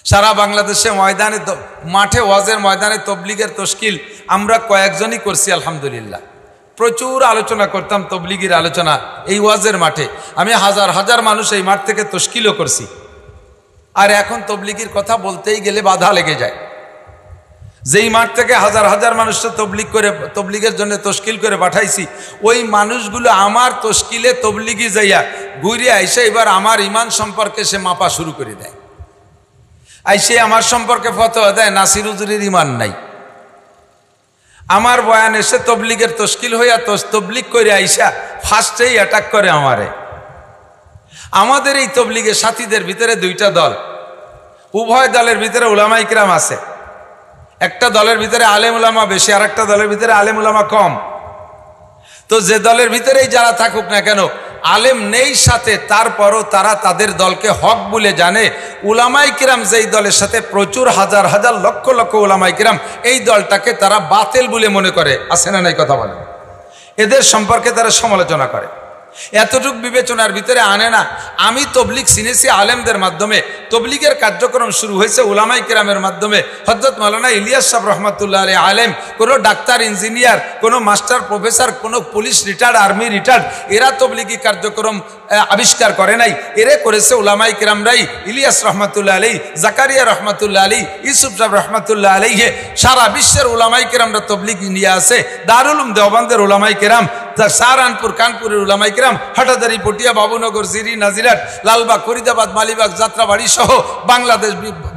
সারা বাংলাদেশে ময়দানে মাঠে ওয়াজের ময়দানে তবলিগের তশকিল আমরা কয়েকজনই করছি আলহামদুলিল্লাহ। প্রচুর আলোচনা করতাম তবলিগের আলোচনা এই ওয়াজের মাঠে। আমি হাজার হাজার মানুষ এই মাঠ থেকে তশকিলও করছি। আর এখন তবলিগের কথা বলতেই গেলে বাধা লেগে যায়। যেই মাঠ থেকে হাজার হাজার মানুষকে তবলিগের জন্য তশকিল করে পাঠাইছি, ওই মানুষগুলো আমার তশকিলে তবলিগি যাইয়া ঘুরে আইসে এবার আমার ইমান সম্পর্কে সে মাপা শুরু করে দেয়। আইসে আমার সম্পর্কে ফতোয়া দেয় নাসির হুজুরের ইমান নাই। আমার বয়ান এসে তবলিগের তশকিল হইয়া তবলিগ করে আইসা ফার্স্টেই অ্যাটাক করে আমারে। আমাদের এই তবলিগের সাথীদের ভিতরে দুইটা দল, উভয় দলের ভিতরে উলামা ইকরাম আছে। একটা দলের ভিতরে আলেম উলামা বেশি, আর একটা দলের ভিতরে আলেম উলামা কম। তো যে দলের ভিতরেই যারা থাকুক না কেন, আলেম নেই সাথে, তারপরও তারা তাদের দলকে হক বলে জানে। উলামাই কিরাম যেই দলের সাথে প্রচুর হাজার হাজার লক্ষ লক্ষ উলামাই কিরাম, এই দলটাকে তারা বাতিল বলে মনে করে। আছে না নাই কথা বলে? এদের সম্পর্কে তারা সমালোচনা করে, এতটুক বিবেচনার ভিতরে আনে না। আমি তবলিগ চিনেছি আলেমদের মাধ্যমে। তবলিগের কার্যক্রম শুরু হয়েছে উলামাই কিরামের মাধ্যমে। হযরত মাওলানা ইলিয়াস সাহেব রহমাতুল্লাহ আলাইহি আলেম, কোনো ডাক্তার, ইঞ্জিনিয়ার, কোনো মাস্টার, প্রফেসর, কোনো পুলিশ রিটায়ার্ড, আর্মি রিটায়ার্ড, এরা তবলিগি কার্যক্রম আবিষ্কার করে নাই। এরা করেছে উলামাই কিরামরাই। ইলিয়াস রহমাতুল্লাহ আলাইহি, জাকারিয়া রহমাতুল্লাহ আলাইহি, ইউসুফ সাহেব রহমাতুল্লাহ আলাইহি, সারা বিশ্বের উলামাই কিরামরা তবলিগ নিয়ে আছে। দারুল উলুম দেওবন্দের উলামাই কিরাম, সাহারানপুর, কানপুরের উলামাই কিরাম, হাটাদারি, পটিয়া, বাবুনগর, জিরি, নাজিরাট, লালবাগ, ফরিদাবাদ, মালিবাগ, যাত্রাবাড়ি সহ বাংলাদেশ,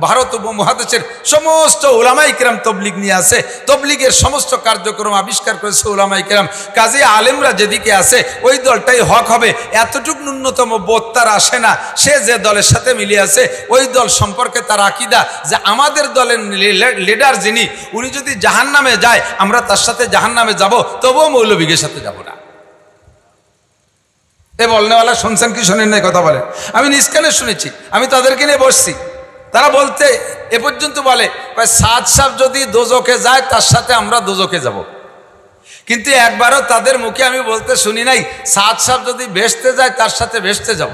ভারত উপমহাদেশের সমস্ত উলামাই কিরাম তবলিগ নিয়ে আছে। তবলিগের সমস্ত কার্যক্রম আবিষ্কার করেছে উলামাই কিরাম। কাজে আলেমরা যেদিকে আছে ওই দলটাই হক হবে, এতটুকু ন্যূনতম বোধ তার আসে না। সে যে দলের সাথে মিলিয়ে আছে ওই দল সম্পর্কে তার আকীদা যে আমাদের দলের লিডার যিনি, উনি যদি জাহান্নামে যায় আমরা তার সাথে জাহান্নামে যাব, তবুও মৌলবীদের সাথে যাব না। এ বলনেওয়ালা শুনছেন কি শোনেন নাই কথা বলে? আমি নিজ কানে শুনেছি, আমি তাদেরকে নিয়ে বসছি। তারা বলতে এ পর্যন্ত বলে সাদ সাহেব যদি দোজখে যায় তার সাথে আমরা দোজখে যাব। কিন্তু একবারও তাদের মুখে আমি বলতে শুনি নাই সাদ সাহেব যদি ভেস্তে যায় তার সাথে ভেস্তে যাব।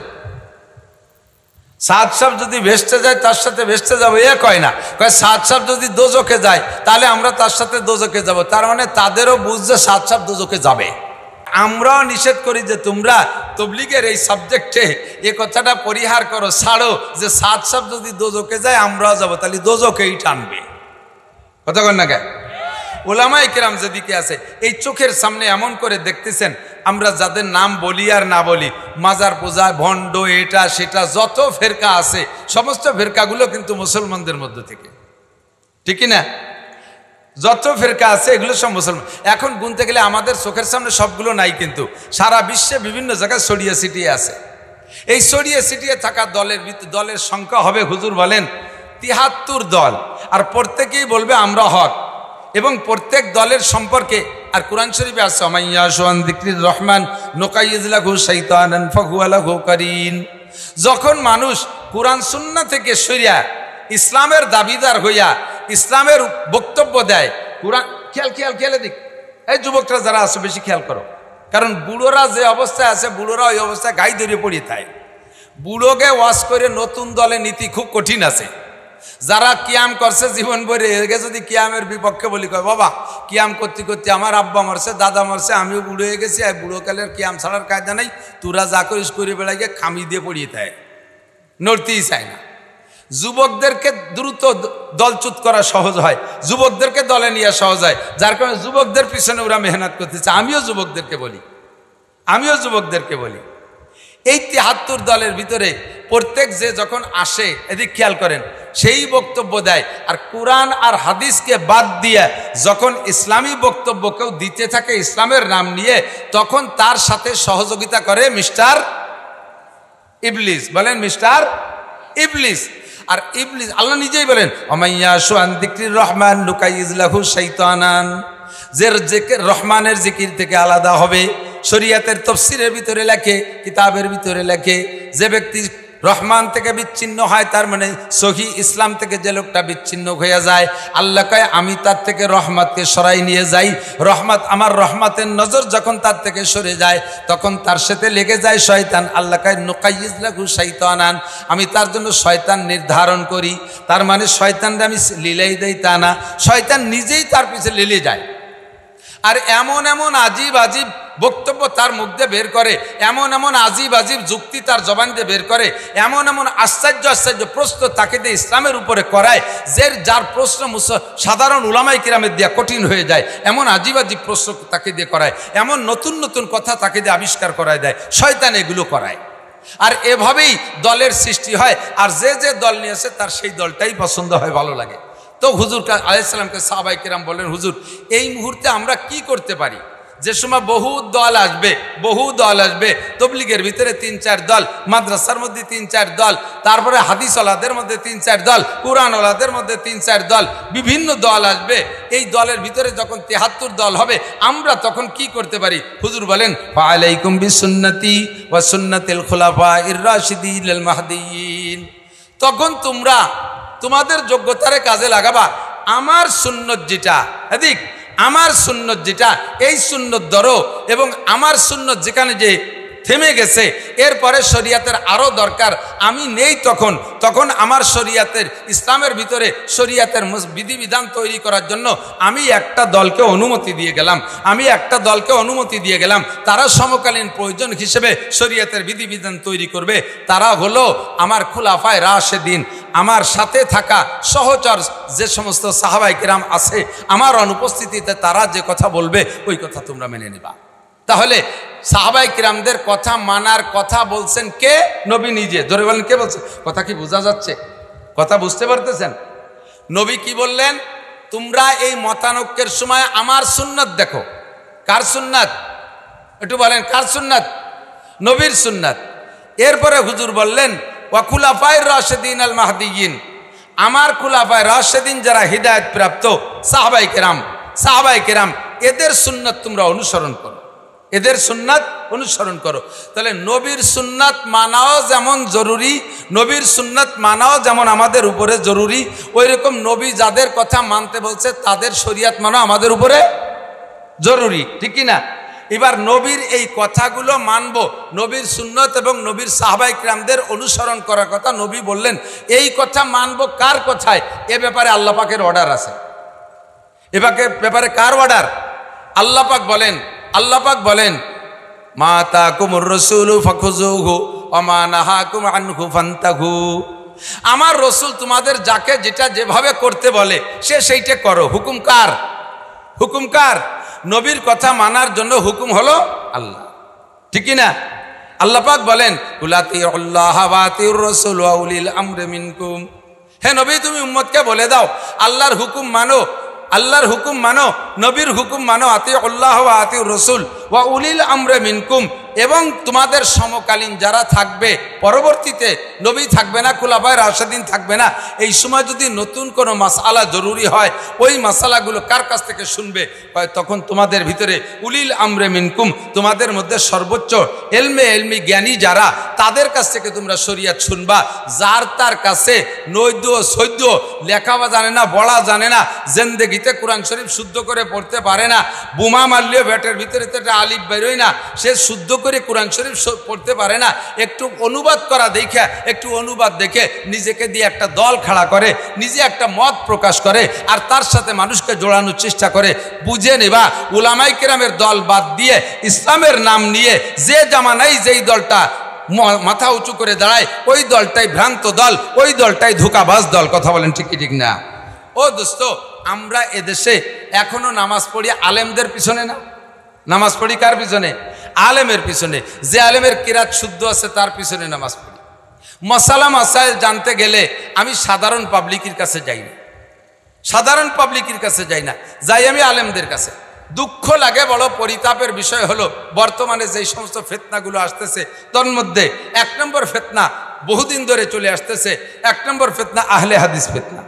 সাদ সাহেব যদি ভেস্তে যায় তার সাথে ভেস্তে যাবো, এ কয় না, কয় সাদ সাহেব যদি দোজখে যায় তাহলে আমরা তার সাথে দোজখে যাব। তার মানে তাদেরও বুঝছে সাদ সাহেব দোজখে যাবে। আমরাও নিষেধ করি যে তোমরা তবলিগের এই সাবজেক্টে এ কথাটা পরিহার করো, ছাড়ো যে সাদ সাহেব যদি দোজখে যায় আমরাও যাব, তাহলে দোজখেই টানবে। কথা কন না? উলামায়ে কেরাম যেদিকে আছে এই চোখের সামনে এমন করে দেখতেছেন, আমরা যাদের নাম বলি আর না বলি, মাজার পূজা, ভণ্ড, এটা সেটা যত ফেরকা আছে সমস্ত ফেরকাগুলো কিন্তু মুসলমানদের মধ্য থেকে, ঠিক না? যত ফেরকা আছে এগুলো সব মুসলমান। এখন গুনতে গেলে আমাদের চোখের সামনে সবগুলো নাই, কিন্তু সারা বিশ্বে বিভিন্ন জায়গায় ছড়িয়ে ছিটিয়ে আছে। এই ছড়িয়ে ছিটিয়ে থাকা দলের সংখ্যা হবে, হুজুর বলেন ৭৩ দল, আর প্রত্যেকেই বলবে আমরা হক। এবং প্রত্যেক দলের সম্পর্কে আর কোরআন শরীফে আছে মাইয়াশু আন যিকরির রহমান নুকাইয়িজ লাহু শাইতানান ফাহুয়া লাহু কারিন। যখন মানুষ কোরআন সুন্নাহ থেকে সরিয়া ইসলামের দাবিদার হইয়া ইসলামের বক্তব্য দেয়, কোরআন খেয়াল দিক, এই যুবকরা যারা আছে বেশি খেয়াল করো, কারণ বুড়োরা যে অবস্থায় আছে বুড়োরা ওই অবস্থায় গাই ধরে পড়ি। তাই বুড়োকে ওয়াজ করে নতুন দলে নীতি খুব কঠিন আছে। যারা কিয়াম করছে জীবন ভরে, একে যদি কিয়ামের বিপক্ষে বলি, কয় বাবা কিয়াম করতে করতে আমার আব্বা মরছে, দাদা মরছে, আমিও বুড়ো হয়ে গেছি, আর বুড়োকালের কিয়াম ছাড়ার কায়দা নাই, তোরা যা করিস করে বেড়াইকে খামি দিয়ে পড়িয়ে দেয়, নড়তেই চায় না। যুবকদেরকে দ্রুত দলচ্যুত করা সহজ হয়, যুবকদেরকে দলে নেওয়া সহজ হয়, যার কারণে যুবকদের পিছনে ওরা মেহনত করতেছে। আমিও যুবকদেরকে বলি এই ৭৩ দলের ভিতরে প্রত্যেক যে যখন আসে, এদিক খেয়াল করেন, সেই বক্তব্য দেয়। আর কোরআন আর হাদিসকে বাদ দিয়ে যখন ইসলামী বক্তব্য কেউ দিতে থাকে ইসলামের নাম নিয়ে, তখন তার সাথে সহযোগিতা করে মিস্টার ইবলিস। বলেন মিস্টার ইবলিস। আর ইবলিস আল্লাহ নিজেই বলেন মাইয়াশু আন যিকরির রহমান নুকাইয়িজ লাহু শাইতানান, যে রহমানের জিকির থেকে আলাদা হবে। শরীয়তের তাফসীরের ভিতরে লেখে, কিতাবের ভিতরে লেখে, যে ব্যক্তি রহমান থেকে বিচ্ছিন্ন হয়, তার মানে সহি ইসলাম থেকে যে লোকটা বিচ্ছিন্ন হয়ে যায়, আল্লাহ কয় আমি তার থেকে রহমতকে সরাই নিয়ে যাই। রহমত, আমার রহমতের নজর যখন তার থেকে সরে যায় তখন তার সাথে লেগে যায় শয়তান। আল্লাহ কয় নুকাইয়িজ লাহু শাইতানান, আমি তার জন্য শয়তান নির্ধারণ করি। তার মানে শয়তানকে আমি লীলাই দেই তা না, শয়তান নিজেই তার পিছে লীলে যায়। আর এমন এমন আজীব আজীব বক্তব্য তার মুখ দিয়ে বের করে, এমন এমন আজীব আজীব যুক্তি তার জবান দিয়ে বের করে, এমন এমন আশ্চর্য আশ্চর্য প্রশ্ন তাকে দিয়ে ইসলামের উপরে করায় যে যার প্রশ্ন সাধারণ উলামায়ে কিরামের দিয়া কঠিন হয়ে যায়। এমন আজীব আজীব প্রশ্ন তাকে দিয়ে করায়, এমন নতুন নতুন কথা তাকে দিয়ে আবিষ্কার করায় দেয়, শয়তান এগুলো করায়। আর এভাবেই দলের সৃষ্টি হয়, আর যে যে দল নিয়েছে তার সেই দলটাই পছন্দ হয়, ভালো লাগে। তো হুজুর আলাইহিস সালামকে সাহাবায়ে কিরাম বলেন, হুজুর এই মুহূর্তে আমরা কি করতে পারি? যে সময় বহু দল আসবে, তবলিগের ভিতরে ৩-৪ দল, মাদ্রাসার মধ্যে ৩-৪ দল, তারপরে হাদিসওয়ালাদের মধ্যে ৩-৪ দল, কুরআনওয়ালাদের মধ্যে ৩-৪ দল, বিভিন্ন দল আসবে। এই দলের ভিতরে যখন ৭৩ দল হবে, আমরা তখন কি করতে পারি? হুজুর বলেন ফাআলাইকুম বিসুন্নতি ওয়া সুন্নাতিল খুলাফাইর রাশিদিনিল মাহদিয়িন। তখন তোমরা তোমাদের যোগ্যতারে কাজে লাগাবা। আমার সুন্নত যেটা, এদিক আমার সুন্নত যেটা, এই সুন্নত ধরো, এবং আমার সুন্নত যেখানে যে থেমে গেছে, এরপরে শরিয়াতের আরও দরকার আমি নেই। তখন আমার শরিয়াতের ইসলামের ভিতরে শরিয়াতের বিধিবিধান তৈরি করার জন্য আমি একটা দলকে অনুমতি দিয়ে গেলাম, তারা সমকালীন প্রয়োজন হিসেবে শরিয়াতের বিধিবিধান তৈরি করবে। তারা হলো আমার খুলাফায়ে রাশেদিন, আমার সাথে থাকা সহচর যে সমস্ত সাহাবায়ে কিরাম আছে, আমার অনুপস্থিতিতে তারা যে কথা বলবে ওই কথা তোমরা মেনে নিবা। তাহলে সাহাবায়ে কিরামদের কথা মানার কথা বলছেন কে? নবী নিজে। ধরে বলেন কে বলছেন? কথা কি বোঝা যাচ্ছে? কথা বুঝতে পারতেছেন? নবী কি বললেন? তোমরা এই মতানৈক্যের সময় আমার সুন্নাত দেখো। কার সুন্নাত? একটু বলেন কার সুন্নাত? নবীর সুন্নাত। এরপরে হুজুর বললেন ওয়া খুলাফায়ে রাশিদিন আল মাহদিয়িন, আমার খুলাফায়ে রাশিদিন যারা হিদায়াত প্রাপ্ত সাহাবায়ে কিরাম, এদের সুন্নাত তোমরা অনুসরণ করো, এদের সুন্নাত অনুসরণ করো। তাহলে নবীর সুন্নাত মানাও যেমন জরুরি, নবীর সুন্নাত মানাও যেমন আমাদের উপরে জরুরি, ওই রকম নবী যাদের কথা মানতে বলছে তাদের শরিয়াত মানা আমাদের উপরে জরুরি, ঠিক কি না? এবার নবীর এই কথাগুলো মানবো, নবীর সুন্নত এবং নবীর সাহাবায়ে কিরামদের অনুসরণ করার কথা নবী বললেন। এই কথা মানবো কার কথায়? এ ব্যাপারে আল্লাহ পাকের অর্ডার আছে। এ ব্যাপারে কার অর্ডার? আল্লাহ পাক বলেন মা আতাকুমুর রাসূলু ফাখুযুহু ওয়া মা নাহাকুম আনহু ফান্তাহু। আমার রসুল তোমাদের যাকে যেটা যেভাবে করতে বলে সে সেইটা করো। হুকুম কার? হুকুম কার? নবীর কথা মানার জন্য হুকুম হলো আল্লাহ, ঠিক না? আল্লাহ পাক বলেন কুলাতিউল্লাহ ওয়া আতিউর রাসূল ওয়া উলিল আমরি মিনকুম। হে নবী তুমি উম্মতকে বলে দাও আল্লাহর হুকুম মানো, আল্লাহর হুকুম মানো, নবীর হুকুম মানো। আতিউল্লাহ ওয়া আতিউর রাসূল ওয়া উলিল আমরি মিনকুম, এবং তোমাদের সমকালীন যারা থাকবে, পরবর্তীতে নবী থাকবে না, খুলাফায়ে রাশিদিন থাকবে না, এই সময় যদি নতুন কোনো মাসআলা জরুরি হয় ওই মাসআলাগুলো কার কাছ থেকে শুনবে? তখন তোমাদের ভিতরে উলিল আমরে মিনকুম, তোমাদের মধ্যে সর্বোচ্চ এলমি জ্ঞানী যারা, তাদের কাছ থেকে তোমরা শরিয়াত শুনবা। যার তার কাছে নৈদ্য সৈদ্য লেখা জানে না, পড়া জানে না, জিন্দেগিতে কোরআন শরীফ শুদ্ধ করে পড়তে পারে না, বোমা মারলেও ব্যাটের ভিতরে তো একটা আলিফ বেরোয় না, সে শুদ্ধ করে কোরআন শরীফ পড়তে পারে না, একটু অনুবাদ করা দেখে, একটু অনুবাদ দেখে নিজেকে দিয়ে একটা দল খাড়া করে, নিজে একটা মত প্রকাশ করে, আর তার সাথে মানুষকে জোড়ানোর চেষ্টা করে। বুঝে নেবা উলামায়ে কেরামের দল বাদ দিয়ে ইসলামের নাম নিয়ে যে জামানায় যেই দলটা মাথা উঁচু করে দাঁড়ায় ওই দলটাই ভ্রান্ত দল, ওই দলটাই ধোঁকাবাজ দল। কথা বলেন ঠিক কি ঠিক না? ও দোস্ত, আমরা এদেশে এখনো নামাজ পড়ি আলেমদের পিছনে না, নামাজ পড়ি কার পিছনে? আলেমের পিছনে। যে আলেমের কিরাত শুদ্ধ আছে তার পিছনে নামাজ পড়ি। মাসালা মাসাইল জানতে গেলে আমি সাধারণ পাবলিকের কাছে যাই না, সাধারণ পাবলিকের কাছে যাই না, যাই আমি আলেমদের কাছে। দুঃখ লাগে, বড় পরিতাপের বিষয় হলো বর্তমানে যেই সমস্ত ফিতনাগুলো আসতেছে তার মধ্যে 1 নম্বর ফিতনা বহুদিন ধরে চলে আসতেছে, 1 নম্বর ফিতনা আহলে হাদিস ফিতনা।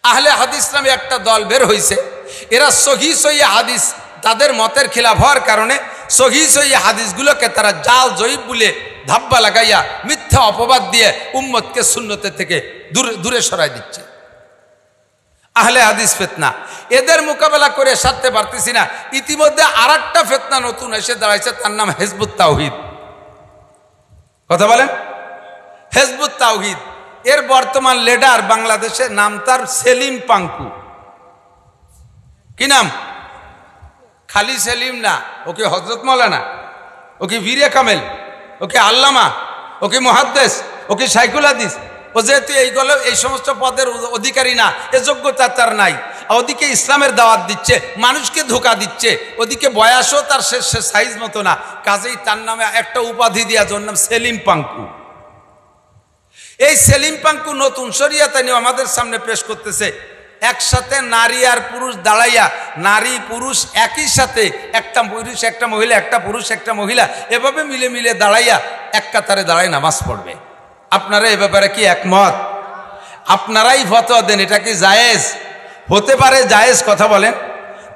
আহলে হাদিস নামে একটা দল বের হয়েছে, এরা সহিহ হাদিস, তাদের মতের খিলাফ হওয়ার কারণে সহিহ হাদিসগুলোকে তারা জাল জয়ীব বলে ধাব্বা লাগাইয়া মিথ্যা অপবাদ দিয়ে উম্মতকে সুন্নতের থেকে দূরে সরাই দিচ্ছে। আহলে হাদিস ফিতনা, এদের মোকাবেলা করে সারতে পারতেছি না। ইতিমধ্যে আরেকটা ফিতনা নতুন এসে দাঁড়াইছে, তার নাম হিজবুত তাওহীদ। কথা বলেন, হিজবুত তাওহীদ। এর বর্তমান লিডার বাংলাদেশে, নাম তার সেলিম পাঙ্কু। কি নাম? খালি সেলিম না, ওকে হযরত মাওলানা, ওকে বীরে কামেল, ওকে আল্লামা, ওকে মুহাদ্দিস, ওকে শাইখুল হাদিস। ও যেহেতু এইগুলো এই সমস্ত পদের অধিকারী না, এ যোগ্যতা তার নাই। ওদিকে ইসলামের দাওয়াত দিচ্ছে, মানুষকে ধোঁকা দিচ্ছে, ওদিকে বয়সও তার সাইজ মতো না, কাজেই তার নামে একটা উপাধি দিয়া, যার নাম সেলিম পাঙ্কু। এই সেলিম পাঙ্কু নতুন শরিয়াতে নিয়ে আমাদের সামনে পেশ করতেছে, একসাথে নারী আর পুরুষ দাঁড়াইয়া, নারী পুরুষ একই সাথে, একটা পুরুষ একটা মহিলা, একটা পুরুষ একটা মহিলা, এভাবে মিলে মিলে দাঁড়াইয়া এক কাতারে দাঁড়াই নামাজ পড়বে। আপনারা এ ব্যাপারে কি একমত? আপনারাই ফতোয়া দেন, এটা কি জায়েজ হতে পারে? জায়েজ কথা বলেন।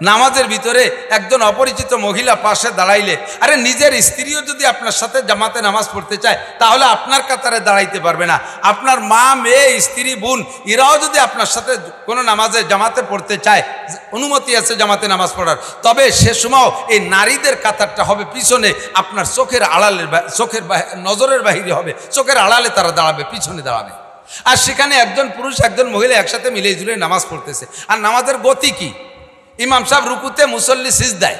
নামাজের ভিতরে একজন অপরিচিত মহিলা পাশে দাঁড়াইলে, আরে নিজের স্ত্রীও যদি আপনার সাথে জামাতে নামাজ পড়তে চায়, তাহলে আপনার কাতারে দাঁড়াইতে পারবে না। আপনার মা, মেয়ে, স্ত্রী, বোন, এরাও যদি আপনার সাথে কোনো নামাজে জামাতে পড়তে চায়, অনুমতি আছে জামাতে নামাজ পড়ার, তবে সে সময় এই নারীদের কাতারটা হবে পিছনে, আপনার চোখের আড়ালে, নজরের বাহিরে হবে, চোখের আড়ালে তারা দাঁড়াবে, পিছনে দাঁড়াবে। আর সেখানে একজন পুরুষ একজন মহিলা একসাথে মিলে ঝুলে নামাজ পড়তেছে। আর নামাজের গতি কি? ইমাম সাহেব রুকুতে, মুসল্লি সিজদায়।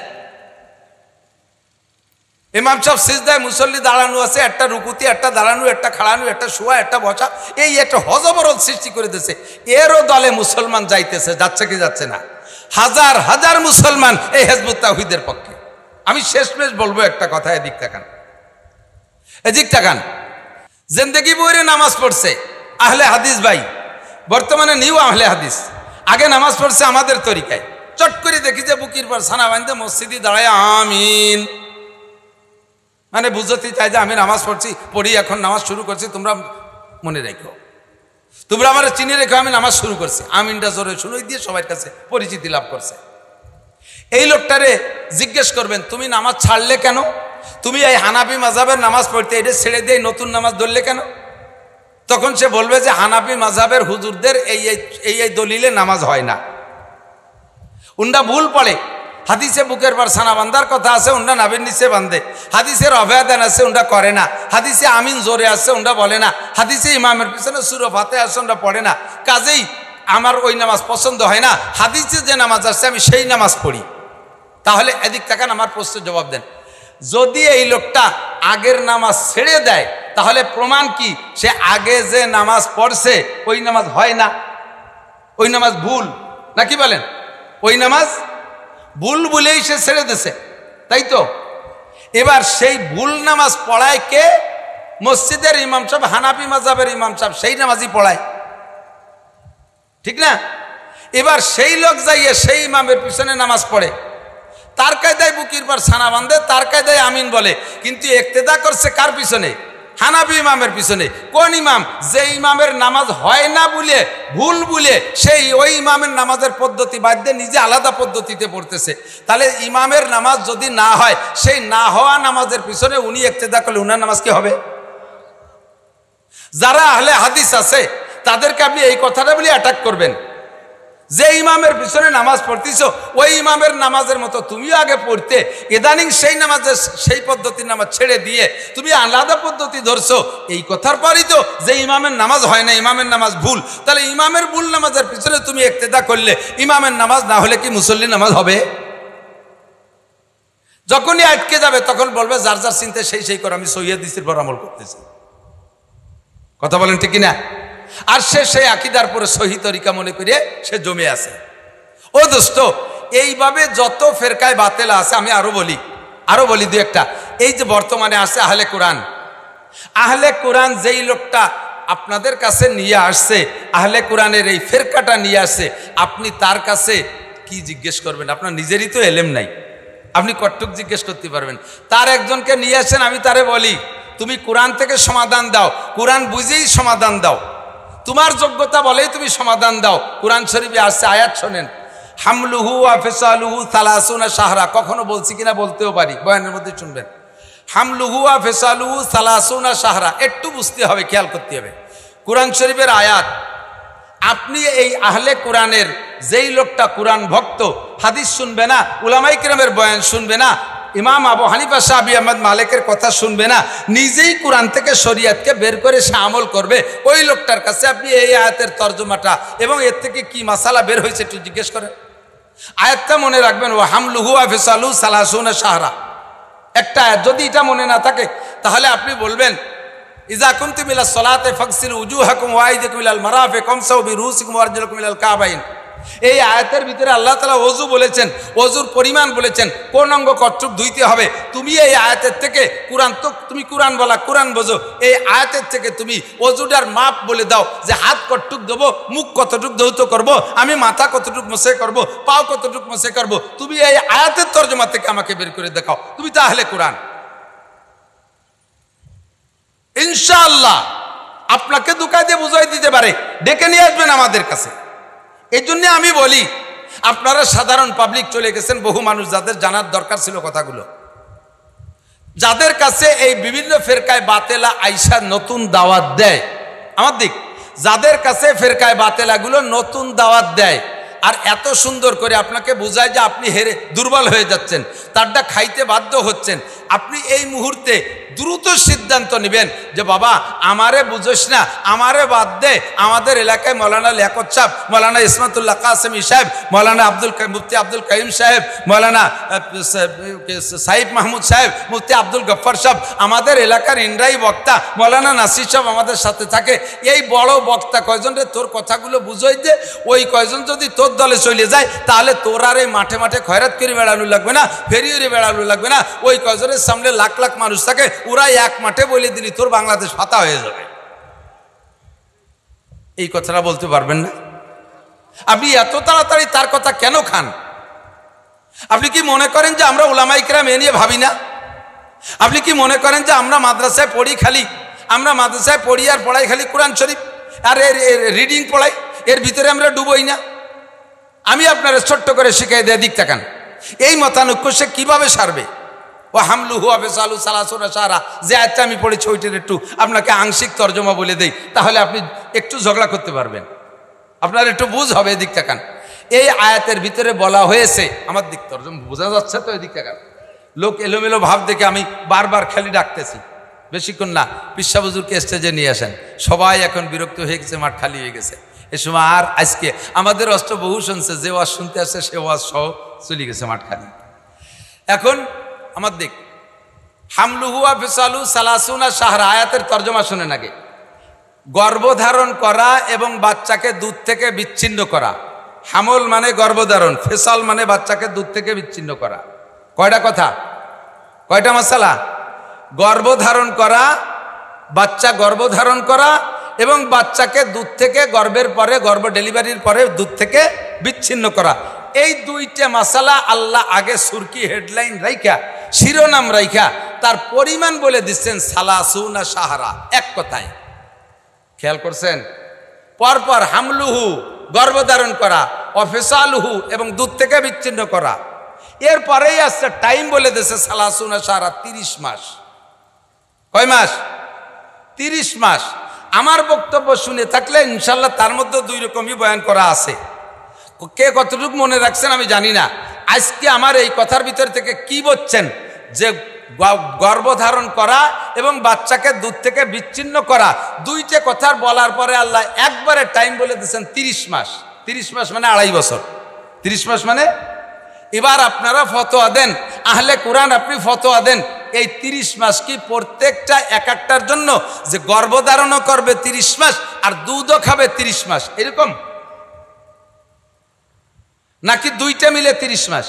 ইমাম সাহেব সিজদায়, মুসল্লি দাঁড়ানো আছে, একটা রুকুতে, একটা দাঁড়ানো, একটা খাড়ানো, একটা শোয়া, একটা বসা, এই একটা হজবরল সৃষ্টি করে দিয়েছে। এরও দলে মুসলমান যাইতেছে, যাচ্ছে কি যাচ্ছে না? হাজার হাজার মুসলমান এই হিজবুত তাওহীদের পক্ষে। আমি শেষমেশ বলবো একটা কথা, এদিক তাকান, এদিক তাকান। জিন্দেগি বইরে নামাজ পড়ছে আহলে হাদিস ভাই, বর্তমানে নিউ আহলে হাদিস। আগে নামাজ পড়ছে আমাদের তরিকায়, চট করে দেখি যে বুকির পর ছানা বাঁধতে মসজিদে দাঁড়ায় আমিন, মানে বুঝতে চাই যে আমি নামাজ পড়ি, এখন নামাজ শুরু করছি, তোমরা মনে রেখো, তোমরা আমার চিনে রেখো, আমি নামাজ শুরু করছি। আমিনটা জোরে শুনোই দিয়ে সবার কাছে পরিচিতি লাভ করছে। এই লোকটারে জিজ্ঞেস করবেন, তুমি নামাজ ছাড়লে কেন? তুমি এই হানাফি মাযহাবের নামাজ পড়তে, এটা ছেড়ে দিয়ে নতুন নামাজ ধরলে কেন? তখন সে বলবে যে হানাফি মাযহাবের হুজুরদের এই দলিলে নামাজ হয় না, উন্ডা ভুল পড়ে। হাদিসে বুকের পর ছানা বান্ধার কথা আছে, উন্ডা নাভির নিচে বান্ধে। হাদিসের অভয়াদান আছে, উন্ডা করে না। হাদিসে আমিন জোরে আছে, উন্ডা বলে না। হাদিসে ইমামের পিছনে সূরা ফাতিহা আছে, উন্ডা পড়ে না। কাজেই আমার ওই নামাজ পছন্দ হয় না, হাদিসে যে নামাজ আছে আমি সেই নামাজ পড়ি। তাহলে এদিক তাকান, আমার প্রশ্নের জবাব দেন। যদি এই লোকটা আগের নামাজ ছেড়ে দেয়, তাহলে প্রমাণ কি? সে আগে যে নামাজ পড়ছে ওই নামাজ হয় না, ওই নামাজ ভুল, নাকি বলেন? ওই নামাজ ভুল বলেই সে ছেড়ে দিছে, তাই তো? এবার সেই ভুল নামাজ পড়ায় কে? মসজিদের ইমাম সাহেব, হানাফি মাযহাবের ইমাম সাহেব, সেই নামাজই পড়ায়, ঠিক না? এবার সেই লোক যাইয়ে সেই ইমামের পিছনে নামাজ পড়ে, তার কায়দায় বুকির পর ছানা বাঁধে, তার কায়দায় আমিন বলে, কিন্তু ইক্তেদা করছে কার পিছনে? হানাফি ইমামের পিছনে। কোন ইমাম? যে ইমামের নামাজ হয় না বলে, ভুল বলে, সেই ওই ইমামের নামাজের পদ্ধতি বাদ দিয়ে নিজে আলাদা পদ্ধতিতে পড়তেছে। তাহলে ইমামের নামাজ যদি না হয়, সেই না হওয়া নামাজের পিছনে উনি ইক্তেদা করলে উনার নামাজ কি হবে? যারা আহলে হাদিস আছে তাদেরকে আপনি এই কথাটা বলে অ্যাটাক করবেন, যে ইমামের পিছনে নামাজ পড়তেছো ওই ইমামের নামাজের মতো তুমিও আগে পড়তে, ইদানিং সেই নামাজের সেই পদ্ধতির নামাজ ছেড়ে দিয়ে তুমি আলাদা পদ্ধতি ধরছো। এই কথার পরই তো যে ইমামের নামাজ হয় না, ইমামের নামাজ ভুল। তাহলে ইমামের ভুল নামাজের পিছনে তুমি ইক্তেদা করলে ইমামের নামাজ না হলে কি মুসল্লি নামাজ হবে? যখনই আটকে যাবে তখন বলবে যার যার চিন্তা সেই করে, আমি সহিহ হাদিসের পর আমল করতেছি। কথা বলেন ঠিক কিনা? আর সে সেই আকীদার পরে সহি তরিকা মনে করে সে জমে আছে। ও দোস্ত, এইভাবে যত ফেরকায় বাতেলা আছে, আমি আরো বলি দু একটা। এই যে বর্তমানে আছে আহলে কোরআন, আহলে কোরআন যেই লোকটা আপনাদের কাছে নিয়ে আসছে, আহলে কোরআনের এই ফেরকাটা নিয়ে আসছে, আপনি তার কাছে কি জিজ্ঞেস করবেন? আপনার নিজেরই তো এলেম নাই, আপনি কতটুক জিজ্ঞেস করতে পারবেন? তার একজনকে নিয়ে আসেন, আমি তারে বলি তুমি কোরআন থেকে সমাধান দাও, কোরআন বুঝেই সমাধান দাও, তোমার যোগ্যতা বলেই তুমি সমাধান দাও। কোরআন শরীফে আসছে, আয়াত শোনেন, হামলুহু ওয়া ফিসালুহু 30 শাহরা। কখনো বলছি কিনা বলতেও পারি, বয়ানের মধ্যে শুনবেন। হামলুহু ওয়া ফিসালুহু সালাসুনা শাহরা, একটু বুঝতে হবে, খেয়াল করতে হবে। কোরআন শরীফের আয়াত। আপনি এই আহলে কোরআনের যেই লোকটা কোরআন ভক্ত, হাদিস শুনবে না, উলামায়ে কিরামের বয়ান শুনবে না, ইমাম আবু হানিফা, শাফি, আহমদ, মালিকের কথা শুনবে না, নিজেই কোরআন থেকে শরীয়তকে বের করে সে আমল করবে, ওই লোকটার কাছে আপনি এই আয়াতের তর্জমাটা এবং এর থেকে কি মাসালা বের হয়েছে একটু জিজ্ঞেস করেন। আয়াতটা মনে রাখবেন, ওয়া হামলুহু ওয়া ফিসালুহু সালাসুনা শাহরা, একটা আয়াত। যদি এটা মনে না থাকে তাহলে আপনি বলবেন ইজা কুনতুম ইলা সলাতে ফাগসিলু উজুহাকুম ওয়া আইদাকুম ইলাল মারাফিক ওয়ামসাউ বিরুসিকুম ওয়া আরজুলাকুম ইলাল কাবাইন। এই আয়াতের ভিতরে আল্লাহ তাআলা ওযু বলেছেন, ওযুর পরিমাণ বলেছেন, কোন অঙ্গ কতটুক ধুইতে হবে। তুমি এই আয়াতের থেকে কোরআন তো তুমি কোরআন বলা, কোরআন বোঝো, এই আয়াতের থেকে তুমি ওযুটার মাপ বলে দাও যে হাত কতটুক দেবো, মুখ কতটুক ধৌত করব, আমি মাথা কতটুক মোছে করব, পাও কতটুক মোছে করব। তুমি এই আয়াতের তরজমা থেকে আমাকে বের করে দেখাও, তুমি তাহলে কোরআন। ইনশাআল্লাহ আপনাকে দুকা দিয়ে বুঝাই দিতে পারে, ডেকে নিয়ে আসবেন আমাদের কাছে। এই জন্য আমি বলি, আপনারা সাধারণ পাবলিক চলে গেছেন, বহু মানুষ যাদের জানার দরকার ছিল কথাগুলো, যাদের কাছে এই বিভিন্ন ফেরকায় বাতেলা আইসা নতুন দাওয়াত দেয়, আমার দিক, যাদের কাছে ফেরকায় বাতেলাগুলো নতুন দাওয়াত দেয় আর এত সুন্দর করে আপনাকে বোঝায় যে আপনি হেরে দুর্বল হয়ে যাচ্ছেন, তারটা খাইতে বাধ্য হচ্ছেন, আপনি এই মুহূর্তে দ্রুত সিদ্ধান্ত নেবেন যে বাবা আমারে বুঝোস না, আমারে বাদ দে। আমাদের এলাকায় মৌলানা লিয়াকত সাহেব, মৌলানা ইসমাতুল্লাহ কাসেমি সাহেব, মৌলানা মুফতি আব্দুল কাইম সাহেব, মৌলানা সাইফ মাহমুদ সাহেব, মুফতি আব্দুল গফ্ফার সাহেব, আমাদের এলাকার ইন্দ্রাই বক্তা মৌলানা নাসির সাহেব আমাদের সাথে থাকে। এই বড় বক্তা কয়জন রে তোর কথাগুলো বুঝোই দে, ওই কয়জন যদি তোর দলে চলে যায় তাহলে তোর আর এই মাঠে মাঠে খয়রাত করে বেড়ানো লাগবে না, ফেরিয়ে বেড়ানো লাগবে না। ওই কয়জনের সামনে লাখ লাখ মানুষ থাকে, ওরা এক মাঠে বলে দিলি তোর বাংলাদেশ ফাতা হয়ে যাবে। এই কথাটা বলতে পারবেন না? আপনি এত তাড়াতাড়ি তার কথা কেন খান? আপনি কি মনে করেন যে আমরা উলামায়ে কিরাম এ নিয়ে ভাবি না? আপনি কি মনে করেন যে আমরা মাদ্রাসায় পড়ি, খালি আমরা মাদ্রাসায় পড়ি আর পড়াই খালি কোরআন শরীফ আর রিডিং পড়াই, এর ভিতরে আমরা ডুবোই না? আমি আপনারা ছোট্ট করে শিখাই দেয়, দিক তাকান, এই মতানৈক্য সে কিভাবে সারবে? ও হামলুহু ওয়া ফিসালুহু সালাসুনা শাহরা, যে আয়াতটা আমি পড়েছি ওইটার একটু আপনাকে আংশিক তর্জমা বলে দেই, তাহলে আপনি একটু ঝগড়া করতে পারবেন, আপনার একটু বুঝ হবে। এদিক তাকান, এই আয়াতের ভিতরে বলা হয়েছে, আমার দিক তর্জমা বোঝা যাচ্ছে তো? এদিক তাকান, লোক এলোমেলো ভাব দেখে আমি বারবার খালি ডাকতেছি, বেশিক্ষণ না, পিসা হুজুরকে স্টেজে নিয়ে আসেন। সবাই এখন বিরক্ত হয়ে গেছে, মাঠ খালি হয়ে গেছে। এ সময় আর আজকে আমাদের অস্ত্র বহু শুনছে, যে ওয়াজ শুনতে আসছে সে ওয়াজ সহ চলে গেছে মাঠ খালি। এখন আমার দিক, হামলুহু ওয়া ফিসালুহু সালাসুনা শাহরা, আয়াতের তর্জমা শুনেন আগে। গর্ভধারণ করা এবং বাচ্চাকে দুধ থেকে বিচ্ছিন্ন করা। হামল মানে গর্ভধারণ, ফিসাল মানে বাচ্চাকে দুধ থেকে বিচ্ছিন্ন করা। কয়টা কথা, কয়টা মাসালা? গর্ভধারণ করা, বাচ্চা গর্ভধারণ করা এবং বাচ্চাকে দুধ থেকে গর্ভের পরে, গর্ভ ডেলিভারির পরে দুধ থেকে বিচ্ছিন্ন করা। এই দুইটা মাসালা আল্লাহ আগে সুরকি হেডলাইন রাইখা, শিরোনাম রাইখা তার পরিমাণ বলে দিচ্ছেন সালাসুনা শাহরা, এক কথায়। খেয়াল করছেন? পরপর হামলুহু গর্ভধারণ করা, অফিসালুহু এবং দুধ থেকে বিচ্ছিন্ন করা, এরপরেই আসছে টাইম বলে দিচ্ছে সালাসুনা শাহরা, 30 মাস। কয় মাস? 30 মাস। আমার বক্তব্য শুনে থাকলে ইনশাল্লাহ তার মধ্যে দুই রকমই বয়ান করা আছে, কে কতটুকু মনে রাখছেন আমি জানি না। আজকে আমার এই কথার ভিতর থেকে কি বলছেন যে গর্ভধারণ করা এবং বাচ্চাকে দুধ থেকে বিচ্ছিন্ন করা, দুইটা কথার বলার পরে আল্লাহ একবারে টাইম বলে দিয়েছেন 30 মাস। 30 মাস মানে 2.5 বছর। 30 মাস মানে, এবার আপনারা ফতোয়া দেন, আহলে কোরআন আপনি ফতোয়া দেন, এই 30 মাস কি প্রত্যেকটা এক একটার জন্য যে গর্ভধারণও করবে 30 মাস আর দুধও খাবে 30 মাস এরকম, নাকি দুইটা মিলে 30 মাস?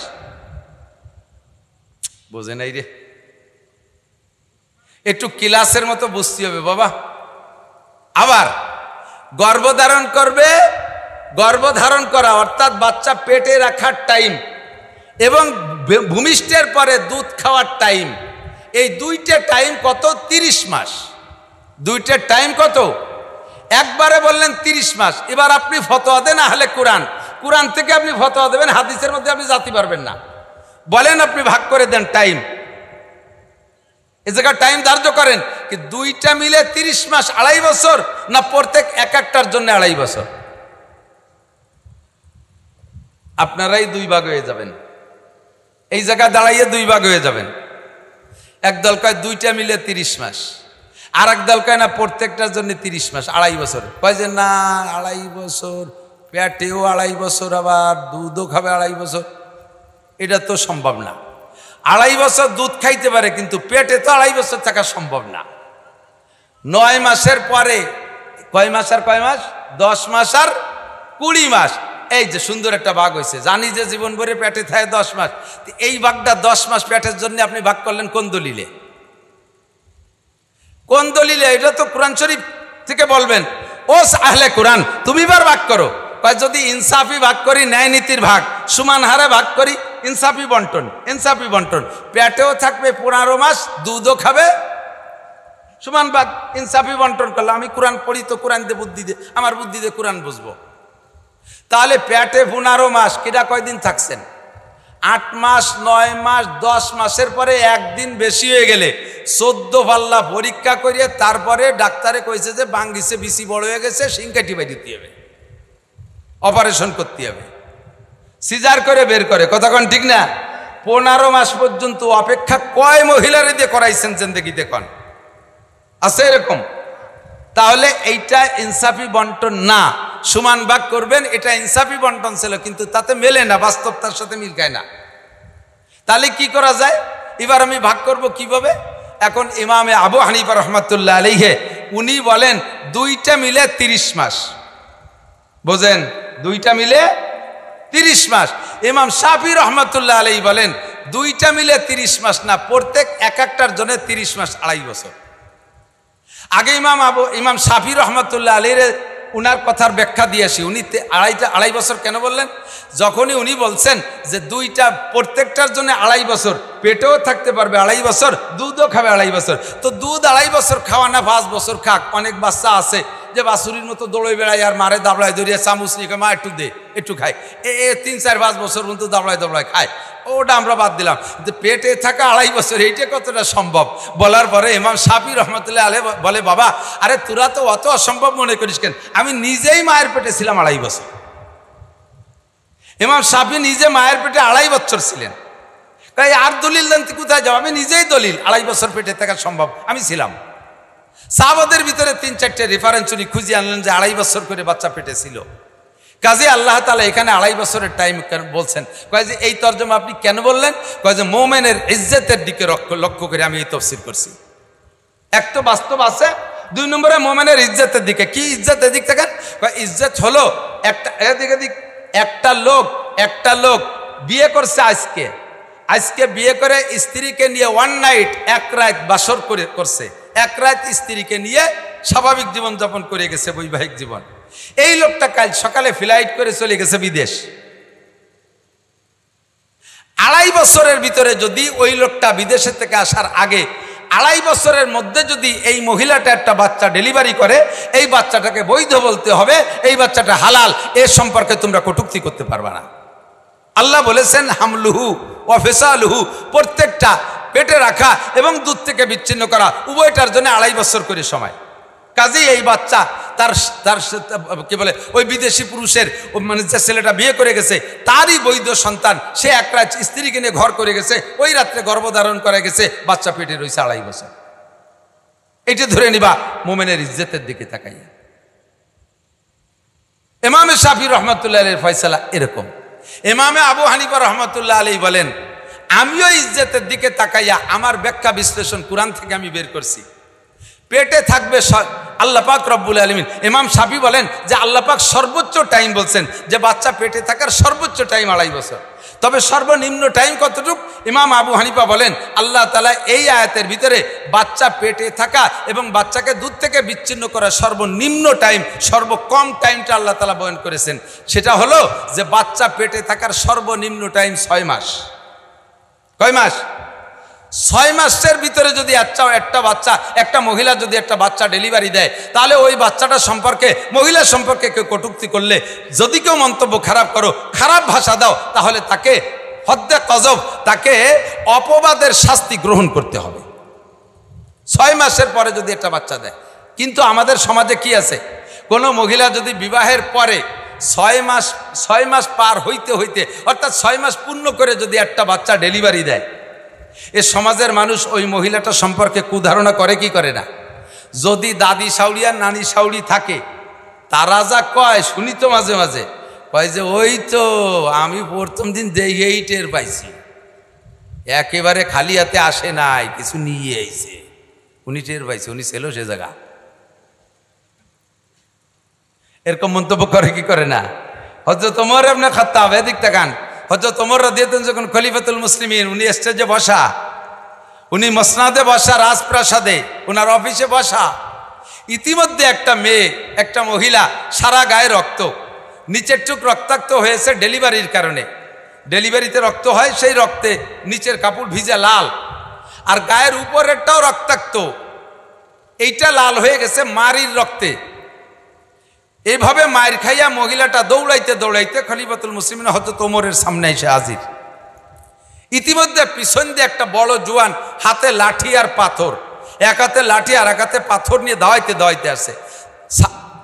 বোঝে নাই রে, একটু ক্লাসের মতো বুঝতে হবে বাবা। আবার গর্ভধারণ করবে, গর্ভধারণ করা অর্থাৎ বাচ্চা পেটে রাখার টাইম এবং ভূমিষ্ঠের পরে দুধ খাওয়ার টাইম, এই দুইটা টাইম কত? 30 মাস। দুইটা টাইম কত? একবারে বললেন 30 মাস। এবার আপনি ফতোয়া দেন আহলে কোরআন, কোরআন থেকে আপনি ফতোয়া দেবেন, হাদিসের মধ্যে আপনি জাতি পারবেন না। বলেন আপনি ভাগ করে দেন টাইম। এ জায়গায় টাইম ধার্য করেন কি দুইটা মিলে 30 মাস 2.5 বছর, না প্রত্যেক এক একটার জন্য 2.5 বছর? আপনারাই 2 ভাগ হয়ে যাবেন, এই জায়গায় দাঁড়াইয়ে 2 ভাগ হয়ে যাবেন। একদল কয় দুইটা মিলে 30 মাস, আর একদল কয় না প্রত্যেকটার জন্য 30 মাস 2.5 বছর। কয় যে না 2.5 বছর, পেটেও 2.5 বছর, আবার দুধও খাবে 2.5 বছর। এটা তো সম্ভব না। 2.5 বছর দুধ খাইতে পারে, কিন্তু পেটে তো 2.5 বছর থাকা সম্ভব না। 9 মাসের পরে কয় মাস আর কয় মাস? 10 মাস আর 20 মাস। এই যে সুন্দর একটা ভাগ হয়েছে। জানি যে জীবন ভরে পেটে থাকে 10 মাস, এই ভাগটা 10 মাস পেটের জন্য আপনি ভাগ করলেন কোন দলিলে? কোন দলিলে? এটা তো কোরআন শরীফ থেকে বলবেন। ও আহলে কোরআন, তুমি এবার ভাগ করো। যদি ইনসাফি ভাগ করি, ন্যায় নীতির ভাগ, সমান হারে ভাগ করি, ইনসাফি বন্টন, ইনসাফি বন্টন। পেটেও থাকবে 15 মাস, দুধও খাবে, সমান ভাগ, ইনসাফি বন্টন করলে। আমি কোরআন পড়ি তো কোরআন দিয়ে বুদ্ধি দিয়ে, আমার বুদ্ধি দিয়ে কোরআন বুঝবো। তাহলে পেটে 15 মাস, কিরা কয়দিন থাকছেন? 8 মাস, 9 মাস, 10 মাসের পরে একদিন বেশি হয়ে গেলে 14 পাল্লা পরীক্ষা করিয়ে তারপরে ডাক্তারে কইছে যে বাঙ্গিছে, বিসি বড় হয়ে গেছে, সিংকাটি বাই দিতে হবে, অপারেশন করতে হবে, সিজার করে বের করে। কথা কোন ঠিক না? 15 মাস পর্যন্ত অপেক্ষা কয় মহিলারে দিয়ে করাইছেন জিন্দেগিতে কোন আছে এরকম? তাহলে এইটা ইনসাফি বন্টন না। সমান ভাগ করবেন, এটা ইনসাফি বন্টন ছিল, কিন্তু তাতে মেলে না, বাস্তবতার সাথে মিল খায় না। তাহলে কি করা যায়? এবার আমি ভাগ করব কিভাবে? এখন ইমামে আবু হানিফা রহমাতুল্লাহ আলাইহি উনি বলেন দুইটা মিলে 30 মাস। বোঝেন? দুইটা মিলে 30 মাস। ইমাম শাফি রহমাতুল্লাহ আলাইহি বলেন দুইটা মিলে 30 মাস না, প্রত্যেক এক একটার জন্য 30 মাস 2.5 বছর। আগে ইমাম শাফি রহমাতুল্লাহ আলাইহি উনার কথার ব্যাখ্যা দিয়েছি। উনি 2.5 বছর কেন বললেন? যখনই উনি বলছেন যে দুইটা প্রত্যেকটার জন্য 2.5 বছর, পেটেও থাকতে পারবে 2.5 বছর, দুধও খাবে 2.5 বছর। তো দুধ 2.5 বছর খাওয়া না 5 বছর খাক। অনেক বাচ্চা আছে যে বাছুরির মতো দৌড়ে বেড়ায় আর মারে দাবড়ায় দৌড়িয়ে চামচ নিয়ে মা একটু দে, একটু খায়, 3, 4, 5 বছর পর্যন্ত দাবড়ায় খায়। ওটা আমরা বাদ দিলাম, কিন্তু পেটে থাকা 2.5 বছর এইটা কতটা সম্ভব? বলার পরে ইমাম শাফি রহমতুল্লাহ আলাইহি বলে, বাবা আরে তোরা তো অত অসম্ভব মনে করিস কেন? আমি নিজেই মায়ের পেটে ছিলাম 2.5 বছর। ইমাম শাফি নিজে মায়ের পেটে 2.5 বছর ছিলেন। তাই আর দলিল দেন কোথায় যাও? আমি নিজেই দলিল, 2.5 বছর পেটে থাকা সম্ভব, আমি ছিলাম। সাহাবাদের ভিতরে 3-4টে রেফারেন্স উনি খুঁজে আনলেন যে 2.5 বছর করে বাচ্চা পেটে ছিল। কাজে আল্লাহ তাআলা এখানে 2.5 বছরের টাইম কেন বলছেন? কয় যে এই তরজমা আপনি কেন বললেন? কয় যে মুমিনের ইজ্জতের দিকে লক্ষ্য করে আমি এই তাফসীর করছি। এক তো বাস্তব আছে, 2 নম্বরে মুমিনের ইজ্জতের দিকে। কি ইজ্জতের দিক থেকে? কয় ইজ্জত হলো একটা লোক বিয়ে করছে আজকে বিয়ে করে স্ত্রীকে নিয়ে 1 নাইট, 1 রাত বাসর করছে, 1 রাত স্ত্রীকে নিয়ে স্বাভাবিক জীবন যাপন করে গেছে, বৈবাহিক জীবন। এই লোকটা কাল সকালে ফ্লাইট করে চলে গেছে বিদেশ। 2.5 বছরের ভিতরে যদি ওই লোকটা বিদেশের থেকে আসার আগে 2.5 বছরের মধ্যে যদি এই মহিলাটা একটা বাচ্চা ডেলিভারি করে, এই বাচ্চাটাকে বৈধ বলতে হবে, এই বাচ্চাটা হালাল। এর সম্পর্কে তোমরা কটূক্তি করতে পারবে না। আল্লাহ বলেছেন হামলুহু ওয়া ফিসালুহু, প্রত্যেকটা পেটে রাখা এবং দুধ থেকে বিচ্ছিন্ন করা উভয়টার জন্য 2.5 বছর করে সময়। কাজেই এই বাচ্চা তার কি বলে ওই বিদেশি পুরুষের মানে যে ছেলেটা বিয়ে করে গেছে তারই বৈধ সন্তান। সে 1 রাত স্ত্রীকে নিয়ে ঘর করে গেছে, ওই রাত্রে গর্ভধারণ করে গেছে, বাচ্চা পেটে রয়েছে 2.5 বছর। এটা ধরে নিবা মুমিনের ইজ্জতের দিকে তাকাইয়া। ইমামে শাফি রহমাতুল্লাহ আলাইহির ফয়সালা এরকম। ইমামে আবু হানিফা রহমাতুল্লাহ আলাইহি বলেন আমিও ইজ্জতের দিকে তাকাইয়া আমার ব্যাখ্যা বিশ্লেষণ কোরআন থেকে আমি বের করছি। পেটে থাকবে আল্লাহ পাক রব্বুল আলামিন। ইমাম শাফি বলেন যে আল্লাহ পাক সর্বোচ্চ টাইম বলছেন যে বাচ্চা পেটে থাকার সর্বোচ্চ টাইম 2.5 বছর। তবে সর্বনিম্ন টাইম কতটুক? ইমাম আবু হানিফা বলেন আল্লাহ তাআলা এই আয়াতের ভিতরে বাচ্চা পেটে থাকা এবং বাচ্চাকে দুধ থেকে বিচ্ছিন্ন করা সর্বনিম্ন টাইম, সর্বকম টাইমটা আল্লাহ তাআলা বয়ান করেছেন। সেটা হলো যে বাচ্চা পেটে থাকার সর্বনিম্ন টাইম 6 মাস। কয় মাস? 6 মাসের ভিতরে যদি একটা মহিলা যদি একটা বাচ্চা ডেলিভারি দেয়, তাহলে ওই বাচ্চাটা সম্পর্কে, মহিলা সম্পর্কে কেউ কটূক্তি করলে, যদি কেউ মন্তব্য খারাপ করো, খারাপ ভাষা দাও, তাহলে তাকে হদ্দে কজব, তাকে অপবাদের শাস্তি গ্রহণ করতে হবে। 6 মাসের পরে যদি একটা বাচ্চা দেয়। কিন্তু আমাদের সমাজে কি আছে, কোনো মহিলা যদি বিবাহের পরে 6 মাস পার হইতে হইতে অর্থাৎ 6 মাস পূর্ণ করে যদি একটা বাচ্চা ডেলিভারি দেয়, এ সমাজের মানুষ ওই মহিলাটা সম্পর্কে কুধারণা করে কি করে না? যদি দাদি শাউড়ি আর নানি শাউড়ি থাকে, তারা যা কয় শুনি তো মাঝে মাঝে, কয় যে ওই তো আমি প্রথম দিন দেখেই টের পাইছি, একেবারে খালি হাতে আসে নাই, কিছু নিয়ে আইছে, উনি টের পাইছে, উনি ছিল সে জায়গা। এরকম মন্তব্য করে কি করে না? হযরত ওমর ইবনে খাত্তাব, এদিক তাকান, হযরত ওমর রাদিয়াল্লাহু আনহু যখন খলিফাতুল মুসলিমিন, উনি স্টেজে বসা, উনি মসনাদে বসা, রাজপ্রাসাদে ওনার অফিসে বসা, ইতিমধ্যে একটা মেয়ে, একটা মহিলা, সারা গায়ে রক্ত, নিচের টুক রক্তাক্ত হয়েছে ডেলিভারির কারণে। ডেলিভারিতে রক্ত হয়, সেই রক্তে নিচের কাপড় ভিজে লাল, আর গায়ের উপরেরটাও রক্তাক্ত, এইটা লাল হয়ে গেছে মারির রক্তে। এইভাবে মায়ের খাইয়া মহিলাটা দৌড়াইতে দৌড়াইতে খলিফাতুল মুসলিমিন হযরত ওমরের সামনে এসে হাজির। ইতিমধ্যে পিছন দিয়ে একটা বড় জোয়ান, হাতে লাঠি আর পাথর, এক হাতে লাঠি আর এক হাতে পাথর নিয়ে দাওয়াইতে দাওয়াইতে আসে।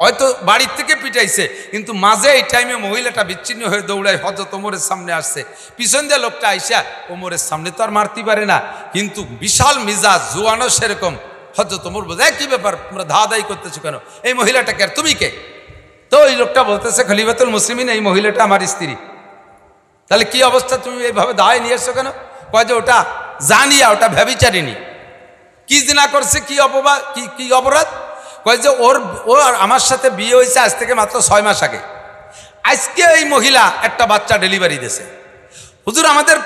হয়তো বাড়ির থেকে পিটাইছে, কিন্তু মাঝে এই টাইমে মহিলাটা বিচ্ছিন্ন হয়ে দৌড়ায় হযরত ওমরের সামনে আসছে। পিছন দিয়ে লোকটা আইসা ওমরের সামনে তো আর মারতে পারে না, কিন্তু বিশাল মিজাজ, জোয়ানও সেরকম। হযরত ওমর বলে, কি ব্যাপার, তোমরা ধাওয়াধাই করতেছো কেন? এই মহিলাটাকে, আর তুমি কে? তো ওই লোকটা বলতেছে, খলিফাতুল মুসলিমিন, এই মহিলাটা আমার স্ত্রী। তাহলে কি অবস্থা, তুমি এইভাবে দাওয়ায় নিয়ে এসছো কেন? কয় যে ওটা জানিয়া, ওটা ব্যভিচারিণী। কি জিনা করছে, কি অপবাদ, কি অপরাধ? কয় যে ওর আমার সাথে বিয়ে হয়েছে আজ থেকে মাত্র 6 মাস আগে। আজকে এই মহিলা একটা বাচ্চা ডেলিভারি দিয়েছে। হুজুর, আমাদের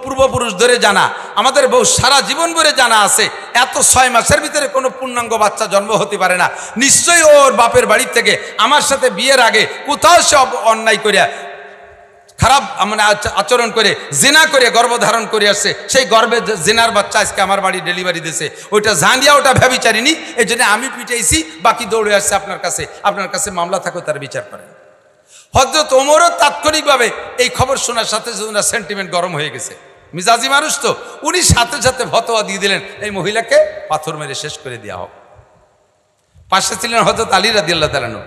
পূর্বপুরুষ ধরে জানা, আমাদের বহু সারা জীবন ধরে জানা আছে, এত 6 মাসের ভিতরে কোনো পূর্ণাঙ্গ বাচ্চা জন্ম হতে পারে না। নিশ্চয়ই ওর বাপের বাড়ির থেকে আমার সাথে বিয়ের আগে কোথাও সে অন্যায় করিয়া, খারাপ মানে আচরণ করে, জিনা করে গর্ভধারণ করে আসছে। সেই গর্ভে জিনার বাচ্চা আজকে আমার বাড়ি ডেলিভারি দিয়েছে। ওইটা জানিয়া ওটা ব্যভিচারিণী, এই জন্য আমি পিটাইছি, বাকি দৌড়ে আসছে আপনার কাছে। আপনার কাছে মামলা থাকো, তার বিচার করেন। হযরত ওমরও তাৎক্ষণিকভাবে এই খবর শোনার সাথে ওনার সেন্টিমেন্ট গরম হয়ে গেছে, মিজাজি মানুষ তো, উনি সাথে সাথে ফতোয়া দিয়ে দিলেন, এই মহিলাকে পাথর মেরে শেষ করে দেওয়া হোক। পাশে ছিলেন হযরত আলী রাদিয়াল্লাহু তাআলা আনহু।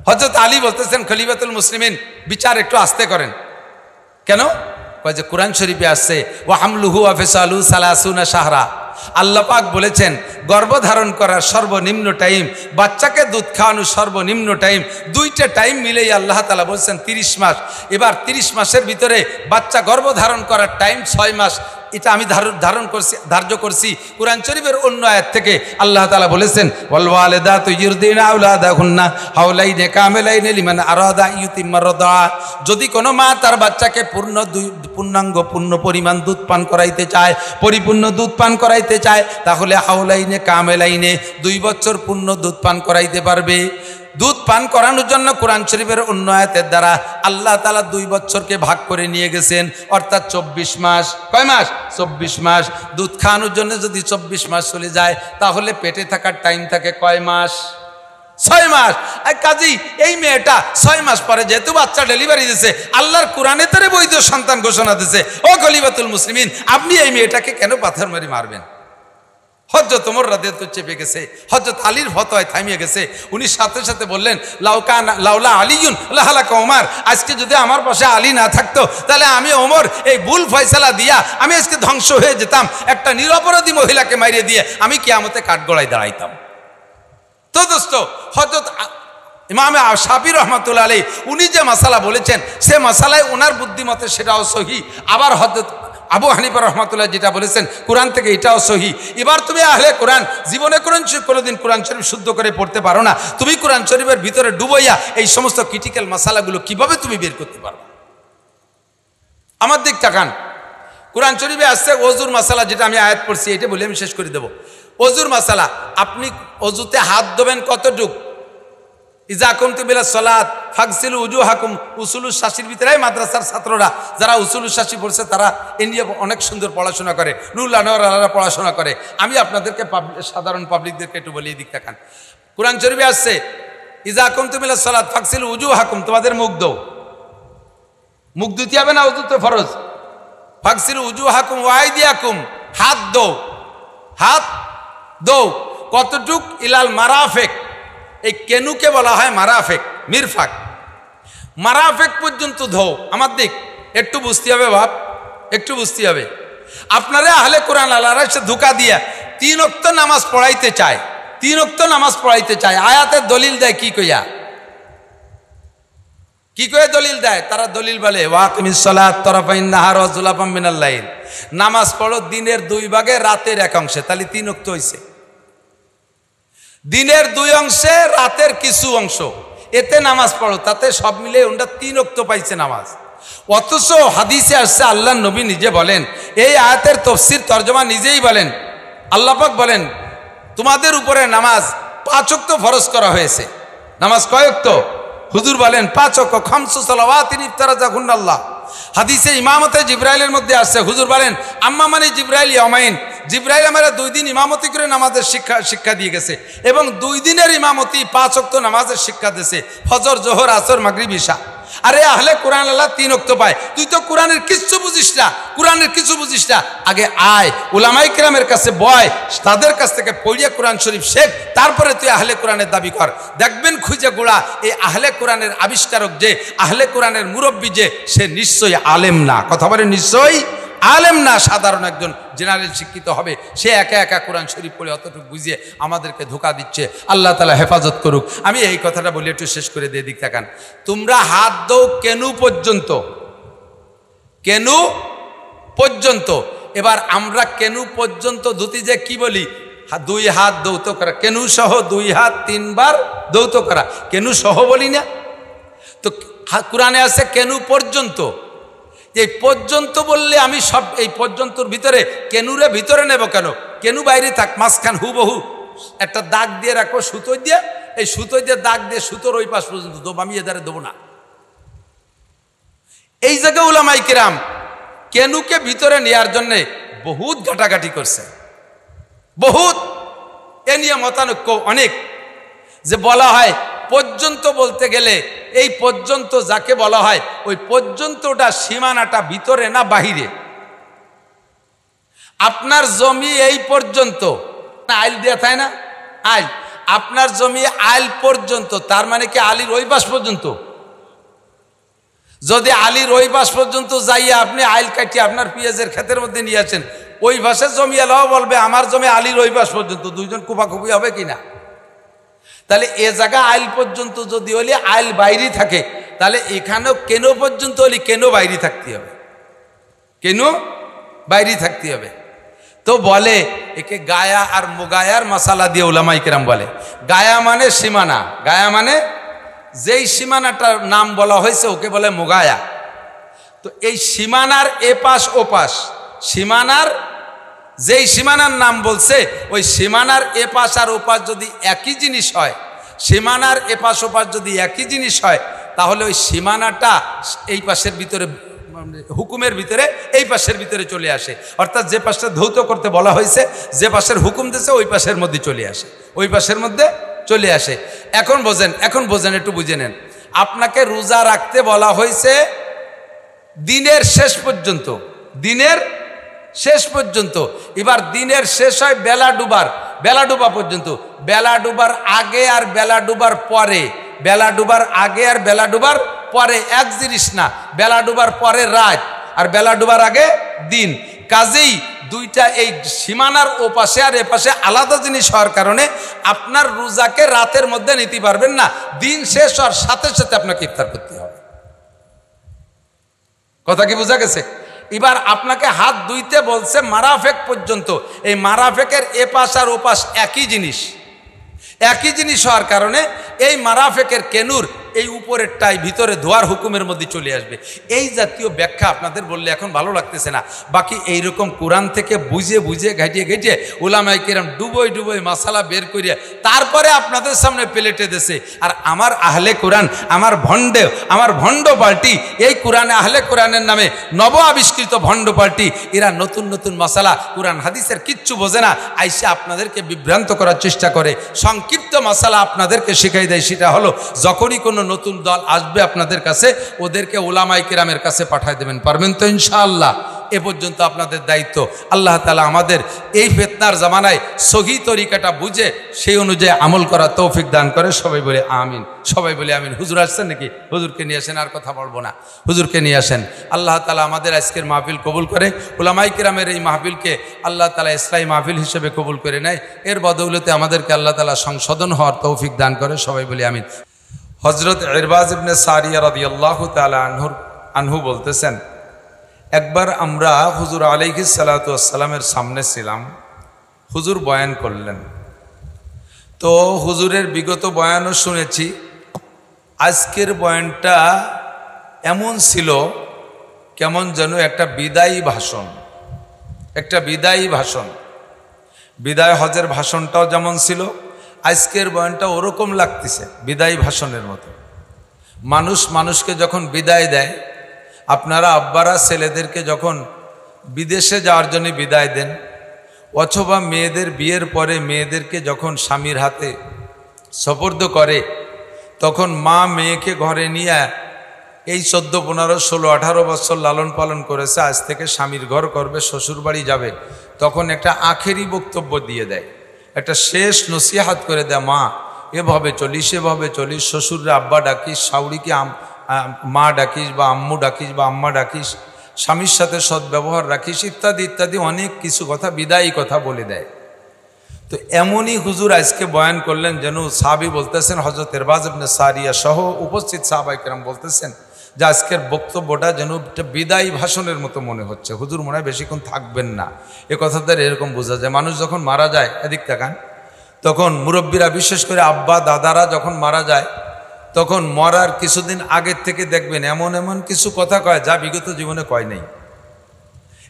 হযরত আলী বলতেছেন, খলিফাতুল মুসলিমিন, বিচার একটু আস্তে করেন। কেন? কয় যে কোরআন শরীফে আসছে, ওয়া হামলুহু ওয়া ফিসালুহু 30 শাহরা। আল্লাহ পাক বলেছেন, গর্ভধারণ করার সর্বনিম্ন টাইম, বাচ্চাকে দুধ খাওয়ানোর সর্বনিম্ন টাইম, দুইটা টাইম মিলেই আল্লাহ তাআলা বলছেন 30 মাস। এবার 30 মাসের ভিতরে বাচ্চা গর্ভধারণ করার টাইম 6 মাস। এটা আমি ধার্য করছি কুরআন শরীফের অন্য আয়াত থেকে। আল্লাহ তাআলা বলেছেন, ওয়াল ওয়ালিদাতু ইউরদিনা আওলাদাহুন্না হাওলাইনি কামিলাইনি লিমান আরাদা ইউতিম্মা রাদা। যদি কোনো মা তার বাচ্চাকে পূর্ণ পরিমাণ দুধ পান করাইতে চায়, পরিপূর্ণ দুধ পান করাইতে চায়, তাহলে হাওলাইনে কামিলাইনে 2 বছর পূর্ণ দুধ পান করাইতে পারবে। দুধ পান করানোর জন্য কোরআন শরীফের অন্য আয়াতের দ্বারা আল্লাহ তাআলা 2 বছরকে ভাগ করে নিয়ে গেছেন, অর্থাৎ 24 মাস। কয় মাস? 24 মাস। দুধ খাওয়ানোর জন্য যদি 24 মাস চলে যায়, তাহলে পেটে থাকার টাইম থাকে কয় মাস? 6 মাস। কাজী এই মেয়েটা 6 মাস পরে যেহেতু বাচ্চা ডেলিভারি দিয়েছে, আল্লাহর কোরআনে তারে বৈধ সন্তান ঘোষণা দিয়েছে। ও খলিফাতুল মুসলিমিন, আপনি এই মেয়েটাকে কেন পাথর মারি মারবেন? হযরত ওমর রাদিয়াল্লাহু আনহু চেপে গেছে, হযরত আলীর ফতোয়ায় থামিয়ে গেছে। উনি সাথে সাথে বললেন, লাউলা আলিয়ুন লাহালাকা ওমর। আজকে যদি আমার পাশে আলী না থাকতো, তাহলে আমি ওমর এই ভুল ফয়সালা দিয়া আমি আজকে ধ্বংস হয়ে যেতাম। একটা নিরপরাধী মহিলাকে মারিয়ে দিয়ে আমি কিয়ামতে কাঠগড়ায় দাঁড়াইতাম। তো দোস্ত, হযরত ইমাম শাফি রাহমাতুল্লাহ আলাইহি উনি যে মাসালা বলেছেন, সে মাসালায় ওনার বুদ্ধিমতে সেটাও সহি। আবার হযরত আবু হানিফা রহমাতুল্লাহ যেটা বলেছেন কোরআন থেকে, এটাও সহি। এবার তুমি আহলে কোরআন, জীবনে কোনোদিন কোরআন শরীফ শুদ্ধ করে পড়তে পারো না, তুমি কোরআন শরীফের ভিতরে ডুবাইয়া এই সমস্ত ক্রিটিক্যাল মাসালাগুলো কিভাবে তুমি বের করতে পারো? আমার দিক তাকান, কোরআন শরীফে আসছে ওযুর মাসালা, যেটা আমি আয়াত পড়ছি, এটা বলে আমি শেষ করে দেব। ওযুর মাসালা, আপনি ওযুতে হাত ধোবেন কতটুক? ইজা কুমতুম ইলা সালাত ফাগসিলু উজুহাকুম। উসুলুস শাসির ভিতরে মাদ্রাসার ছাত্ররা যারা উসুলুস শাসি পড়ছে, তারা ইন্ডিয়া অনেক সুন্দর পড়াশোনা করে, নুরুল আনোয়ারা পড়াশোনা করে। আমি আপনাদেরকে সাধারণ পাবলিকদেরকে একটু বলি, দিক তাকান। কোরআন শরীফে আসছে, ইজা কুমতুম ইলা সালাত ফাগসিলু উজুহাকুম, তোমাদের মুখ ধোও। মুখ ধুতে হবে না, ওযু তো ফরজ। ফাগসিলু উজুহাকুম ওয়া আইদিয়াকুম, হাত ধোও। হাত দৌ কতটুক ইলাল মারাফেক, এই কেনুকে বলা হয় মারাফেক, মিরফাক, মারাফেক পর্যন্ত ধৌ। আমার দিক একটু বুঝতে হবে বাপ, একটু বুঝতে হবে। আপনারা আহলে কোরআন আল্লাহর সে ধোঁকা দিয়া 3 ওয়াক্ত নামাজ পড়াইতে চায়, 3 ওয়াক্ত নামাজ পড়াইতে চায়। আয়াতের দলিল দেয় কি কইয়া, কি করে দলিল দেয়? তারা দলিল বলে ওয়াকিমিস সালাত তরফাইন নাহার ওয়া যুলাফাম মিনাল লাইল, নামাজ পড়ো দিনের 2 ভাগে রাতের 1 অংশে, তাহলে 3 ওয়াক্ত হইছে। দিনের 2 অংশে রাতের কিছু অংশ, এতে নামাজ পড়ো, তাতে সব মিলে ওটা 3 ওয়াক্ত পাইছে নামাজ। অথচ হাদিসে আসছে আল্লাহ নবী নিজে বলেন, এই আয়াতের তাফসীর তরজমা নিজেই বলেন, আল্লাহ পাক বলেন তোমাদের উপরে নামাজ 5 ওয়াক্ত ফরজ করা হয়েছে। নামাজ কয় ওয়াক্ত? হুজুর বলেন 5 ওয়াক্ত, খামসু সালাওয়াতিন ইফতারাজাহুন্নাল্লাহ। হাদিসে ইমামতে জিবরাইলের মধ্যে আসছে, হুজুর বলেন আম্মা মানে জিবরাইল ইয়ামাইন, জিবরাইল আমরা 2 দিন ইমামতি করে নামাজের শিক্ষা দিয়ে গেছে, এবং 2 দিনের ইমামতি 5 ওয়াক্ত নামাজের শিক্ষা দিয়েছে, ফজর, জোহর, আসর, মাগরিব, ইশা। আরে আহলে কোরআন আল্লাহ 3 ওয়াক্ত পায়, তুই তো কোরআনের কিচ্ছু বুঝিস না, কোরআনের কিছু বুঝিস না। আগে আয় উলামায়ে কেরামের কাছে বয়, তাদের কাছ থেকে পড়িয়া কোরআন শরীফ শেখ, তারপরে তুই আহলে কোরআনের দাবি কর। দেখবেন খুঁজে গোড়া এই আহলে কোরআনের আবিষ্কারক যে, আহলে কোরআনের মুরব্বী যে, সে নিশ্চয়ই আলেম না। কথা বলে নিশ্চয়ই আলেম না, সাধারণ একজন জেনারেল শিক্ষিত হবে, সে একা একা কোরআন শরীফ পড়ে অতটুকু বুঝিয়ে আমাদেরকে ধোঁকা দিচ্ছে। আল্লাহ তাআলা হেফাজত করুক। আমি এই কথাটা বলে একটু শেষ করে দিয়ে দিক তাকান। তোমরা হাত দৌ কেনু পর্যন্ত, কেনু পর্যন্ত। এবার আমরা কেনু পর্যন্ত ধুতি যে কি বলি, 2 হাত দৌত করা, কেনু সহ 2 হাত 3 বার দৌত করা, কেনু সহ বলি না তো? কোরআনে আছে কেনু পর্যন্ত। এই পর্যন্ত বললে আমি সব এই পর্যন্তর ভিতরে কেনুরে ভিতরে নেব কেন? কেনু বাইরে থাক, মাঝখান হুবহু একটা দাগ দিয়ে রাখবো সুতো দিয়ে, এই সুতো দিয়ে দাগ দিয়ে সুতোর ওই পাশ পর্যন্ত দেবো, আমি এধারে দেবো না। এই জায়গায় উলামায়ে কিরাম কেনুকে ভিতরে নেওয়ার জন্যে বহুত ঘাটাঘাটি করছে, বহুত, এ নিয়ে মতানৈক্য অনেক। যে বলা হয় পর্যন্ত বলতে গেলে এই পর্যন্ত যাকে বলা হয়, ওই পর্যন্তটা সীমানাটা ভিতরে না বাহিরে? আপনার জমি এই পর্যন্ত আইল দেয়া থাকে না, আইল, আপনার জমি আইল পর্যন্ত, তার মানে কি আলীর ওই পাশ পর্যন্ত? যদি আলীর ওই পাশ পর্যন্ত যাইয়া আপনি আইল কাটিয়ে আপনার পেঁয়াজের ক্ষেতের মধ্যে নিয়ে আসেন, ওই পাশে জমি এলাও বলবে আমার জমি আলীর ওই পাশ পর্যন্ত, 2 জন কুপাকুপি হবে কিনা? তাহলে এ জায়গা আইল পর্যন্ত যদি হলে আইল বাইরে থাকে, তাহলে এখানেও কেন পর্যন্ত হলে কেন বাইরে থাকতে হবে, কেন বাইরে থাকতে হবে। তো বলে একে গায়া আর মুগায়ার মশালা দিয়ে উলামায়ে কেরাম বলে, গায়া মানে সীমানা, গায়া মানে যেই সীমানাটার নাম বলা হয়েছে ওকে বলে মুগায়া। তো এই সীমানার এপাশ ওপাশ, সীমানার যেই সীমানার নাম বলছে, ওই সীমানার এপাশ আর ওপাশ যদি একই জিনিস হয়, সীমানার এপাশ ওপাশ যদি একই জিনিস হয়, তাহলে ওই সীমানাটা এই পাশের ভিতরে, হুকুমের ভিতরে, এই পাশের ভিতরে চলে আসে। অর্থাৎ যে পাশটা ধৌত করতে বলা হয়েছে, যে পাশের হুকুম দিয়েছে, ওই পাশের মধ্যে চলে আসে, ওই পাশের মধ্যে চলে আসে। এখন বোঝেন, এখন বোঝেন, একটু বুঝে নেন। আপনাকে রোজা রাখতে বলা হয়েছে দিনের শেষ পর্যন্ত, দিনের শেষ পর্যন্ত। এবার দিনের শেষ হয় বেলা ডুবার, বেলা ডুবা পর্যন্ত। বেলা ডুবার আগে আর বেলা ডুবার পরে, বেলা ডুবার আগে আর বেলা ডুবার পরে এক জিনিস না। বেলা ডুবার পরে রাত, আর বেলা ডুবার আগে দিন। কাজেই দুইটা এই সীমানার ও পাশে আর এ পাশে আলাদা জিনিস হওয়ার কারণে আপনার রোজাকে রাতের মধ্যে নিতে পারবেন না, দিন শেষ হওয়ার সাথে সাথে আপনাকে ইফতার করতে হবে। কথা কি বোঝা গেছে? এবার আপনাকে হাত ধুইতে বলছে মারাফেক পর্যন্ত। এই মারাফেকের এপাশ আর ওপাশ একই জিনিস, একই জিনিস হওয়ার কারণে এই মারাফেকের কেনুর এই উপরেরটাই ভিতরে ধোয়ার হুকুমের মধ্যে চলে আসবে। এই জাতীয় ব্যাখ্যা আপনাদের বললে এখন ভালো লাগতেছে না, বাকি এইরকম কোরআন থেকে বুঝে বুঝে ঘাটিয়ে ঘেটিয়ে উলামায়ে কেরাম ডুবোই ডুবোই মাসালা বের করিয়া তারপরে আপনাদের সামনে প্লেটে দেশে। আর আমার আহলে কোরআন, আমার ভণ্ড পার্টি, এই কোরআনে আহলে কোরআনের নামে নব আবিষ্কৃত ভণ্ড পার্টি, এরা নতুন নতুন মশালা কোরআন হাদিসের কিচ্ছু বোঝে না, আইসা আপনাদেরকে বিভ্রান্ত করার চেষ্টা করে। সংক্ষিপ্ত মশালা আপনাদেরকে শিখাই দেয়, সেটা হলো যখনই কোনো নতুন দল আসবে আপনাদের কাছে, ওদেরকে উলামায়ে কেরামের কাছে পাঠায় দেবেন। পারবেন তো ইনশাআল্লাহ? এ পর্যন্ত আপনাদের দায়িত্ব। আল্লাহ তাআলা আমাদের এই ফিতনার জামানায় সহি তরিকাটা বুঝে সেই অনুযায়ী আমল করার তৌফিক দান করে। সবাই বলে আমিন, সবাই বলে আমিন। হুজুর আসছেন নাকি? হুজুরকে নিয়ে আসেন, আর কথা বলবো না, হুজুরকে নিয়ে আসেন। আল্লাহ তাআলা আমাদের আজকের মাহফিল কবুল করে, উলামায়ে কিরামের এই মাহফিলকে আল্লাহ তাআলা ইসলামী মাহফিল হিসেবে কবুল করে নেয়। এর বদৌলতে আমাদেরকে আল্লাহ তাআলা সংশোধন হওয়ার তৌফিক দান করে। সবাই বলে আমিন। হযরত ইরবাজ ইবনে সারিয়া রাদিয়াল্লাহু তাআলা আনহু বলতেছেন, একবার আমরা হুজুর আলাইহিস সালাতু ওয়াস সালামের সামনে ছিলাম, হুজুর বয়ান করলেন। তো হুজুরের বিগত বয়ানও শুনেছি, আজকের বয়ানটা এমন ছিল কেমন যেন একটা বিদায়ী ভাষণ, একটা বিদায়ী ভাষণ। বিদায় হজের ভাষণটাও যেমন ছিল, আজকের বয়ানটা ওরকম লাগতেছে বিদায়ী ভাষণের মতো। মানুষ মানুষকে যখন বিদায় দেয়, আপনারা আব্বারা ছেলেদেরকে যখন বিদেশে যাওয়ার জন্য বিদায় দেন, অথবা মেয়েদের বিয়ের পরে মেয়েদেরকে যখন স্বামীর হাতে সোপর্দ করে, তখন মা মেয়েকে ঘরে নিয়ে এই 14, 15, 16, 18 বছর লালন পালন করেছে, আজ থেকে স্বামীর ঘর করবে, শ্বশুর বাড়ি যাবে, তখন একটা আখেরি বক্তব্য দিয়ে দেয়, একটা শেষ নসিহাত করে দেয়, মা এভাবে চলিস, এভাবে চলিস, শ্বশুররা আব্বা ডাকিস, শাউরিকে মা ডাকিস বা আম্মু ডাকিস বা আম্মা ডাকিস, স্বামীর সাথে সদ্ব্যবহার রাখিস, ইত্যাদি ইত্যাদি অনেক কিছু কথা, বিদায়ী কথা বলে দেয়। তো এমনই হুজুর আজকে বয়ান করলেন যেন সাহাবী বলতেছেন, হযরত ইরবাজ ইবনে সারিয়া সহ উপস্থিত সাহাবায়ে কেরাম বলতেছেন যে আজকের বক্তব্যটা যেন একটা বিদায়ী ভাষণের মতো মনে হচ্ছে, হুজুর মনে হয় বেশিক্ষণ থাকবেন না। এ কথা দ্বারা এরকম বোঝা যায়। মানুষ যখন মারা যায়, এদিক তাকান, তখন মুরব্বীরা, বিশেষ করে আব্বা দাদারা যখন মারা যায়, তখন মরার কিছুদিন আগের থেকে দেখবেন এমন এমন কিছু কথা কয় যা বিগত জীবনে কয় নাই।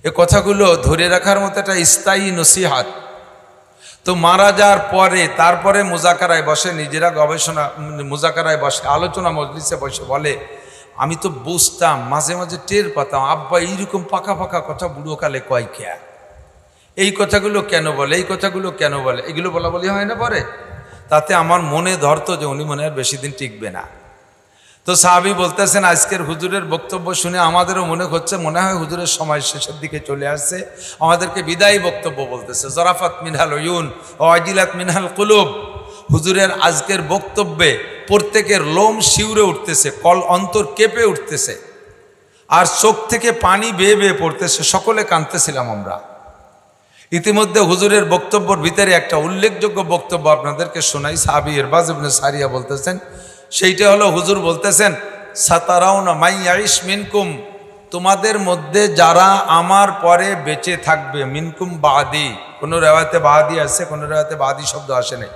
এ কথাগুলো ধরে রাখার মতো একটা স্থায়ী নসিহাত। তো মারা যাওয়ার পরে তারপরে মুজাকারায় বসে, নিজেরা গবেষণা মুজাকারায় বসে, আলোচনা মজলিসে বসে বলে, আমি তো বুঝতাম, মাঝে মাঝে টের পাতাম আব্বা এইরকম পাকা পাকা কথা বুড়োকালে কয় খেয়া, এই কথাগুলো কেন বলে, এই কথাগুলো কেন বলে, এগুলো বলা বলি হয় না পরে, তাতে আমার মনে ধরতো যে উনি মনে হয় বেশি দিন টিকবে না। তো সাহাবী বলতেছেন, আজকের হুজুরের বক্তব্য শুনে আমাদেরও মনে হচ্ছে, মনে হয় হুজুরের সময় শেষের দিকে চলে আসছে, আমাদেরকে বিদায়ী বক্তব্য বলতেছে। জরাফাত মিনহাল উয়ুন ও আজিলাত মিনহাল কুলুব। হুজুরের আজকের বক্তব্যে প্রত্যেকের লোম শিউরে উঠতেছে, অন্তর কেঁপে উঠতেছে, আর চোখ থেকে পানি বেয়ে বেয়ে পড়তেছে, সকলে কাঁদতেছিলাম আমরা। ইতিমধ্যে হুজুরের বক্তব্যের ভিতরে একটা উল্লেখযোগ্য বক্তব্য আপনাদেরকে শোনাই। সাহাবী ইরবাজ ইবনে সারিয়া বলতেছেন, সেইটা হলো, হুজুর বলতেছেন, সাতারাউনা মাই ইয়াইশ মিনকুম, তোমাদের মধ্যে যারা আমার পরে বেঁচে থাকবে, মিনকুম বাদি, কোনো রেওয়ায়তে বাদি আছে, কোনো রেওয়ায়তে বাদি শব্দ আসে নাই।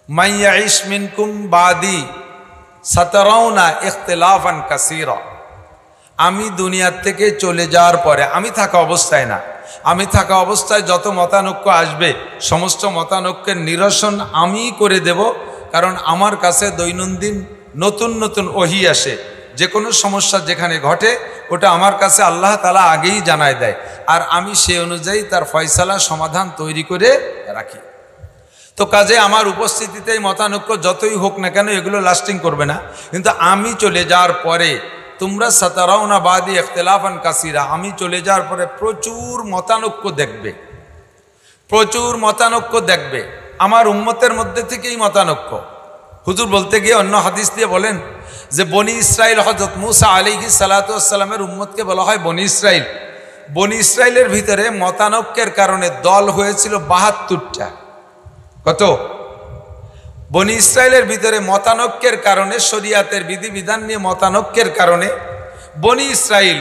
মাই ইয়াইশ মিনকুম বাদি সাতারাউনা ইখতিলাফান কাসীরা, আমি দুনিয়ার থেকে চলে যাওয়ার পরে, আমি থাকা অবস্থায় না, আমি থাকা অবস্থায় যত মতানৈক্য আসবে, সমস্ত মতানৈক্যের নিরসন আমিই করে দেব, কারণ আমার কাছে দৈনন্দিন নতুন নতুন ওহী আসে, যে কোনো সমস্যা যেখানে ঘটে ওটা আমার কাছে আল্লাহ তাআলা আগেই জানায় দেয়, আর আমি সে অনুযায়ী তার ফয়সালা সমাধান তৈরি করে রাখি। তো কাজে আমার উপস্থিতিতেই মতানৈক্য যতই হোক না কেন এগুলো লাস্টিং করবে না, কিন্তু আমি চলে যাওয়ার পরে তোমরা সাতারাউনা বাদি ইখতিলাফান কাসীরা, আমি চলে যাওয়ার পরে প্রচুর মতানৈক্য দেখবে, প্রচুর মতানৈক্য দেখবে, আমার উম্মতের মধ্যে থেকেই মতানৈক্য। হুজুর বলতে গিয়ে অন্য হাদিস দিয়ে বলেন যে বনি ইসরাইল, হযরত মূসা আলাইহিস সালাতু ওয়াস সালামের উম্মতকে বলা হয় বনি ইসরাইল। বনি ইসরাইলের ভিতরে মতানৈক্যের কারণে দল হয়েছিল 72টা। কত? বনি ইসরাইলের ভিতরে মতানৈক্যের কারণে, শরীয়তের বিধিবিধান নিয়ে মতানৈক্যের কারণে বনি ইসরাইল